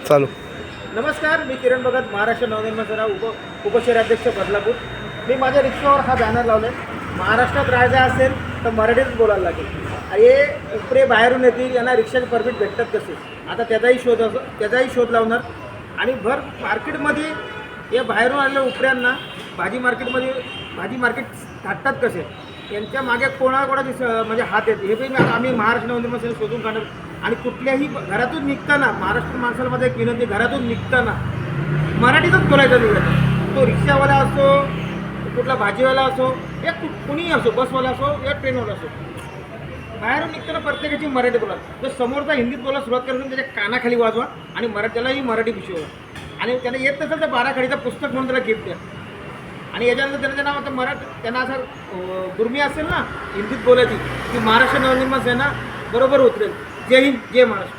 चालू. नमस्कार, मी किरण भगत, महाराष्ट्र नवनिर्माण सेना उपशहराध्यक्ष बदलापूर. मी माझ्या रिक्षावर हा बॅनर लावला आहे, महाराष्ट्रात राहायचं असेल तर मराठीच बोलायला लागेल. हे उपरे बाहेरून येतील, यांना रिक्षाचे परमिट भेटतात कसे, आता त्याचाही शोध लावणार. आणि भर मार्केटमध्ये या बाहेरून आलेल्या उपऱ्यांना भाजी मार्केट थाटतात कसे, यांच्या मागे कोणाकोणाचे म्हणजे हात येते हे पण आम्ही महाराष्ट्र नवनिर्माण सेना शोधून काढणार. आणि कुठल्याही घरातून निघताना, महाराष्ट्र माणसामध्ये एक विनंती, घरातून निघताना मराठीतच बोलायचं निघायचं. तो रिक्षावाला असो, कुठला भाजीवाला असो, या कुणीही असो, बसवाला असो या ट्रेनवाला असो, बाहेरून निघताना प्रत्येकाची मराठी बोला. जर समोरचा हिंदीत बोलायला सुरुवात करायचं त्याच्या कानाखाली वाजवा आणि त्यालाही मराठी शिकवा. आणि त्याला येत नसेल तर 12 खडीचं पुस्तक म्हणून त्याला गिफ्ट द्या. आणि याच्यानंतर त्याचं नाव आता त्यांना असं गुरमी असेल ना हिंदीत बोलायची, की महाराष्ट्र नवनिर्माण सेना बरोबर उतरेल. जय हिंद, जय महाराष्ट्र.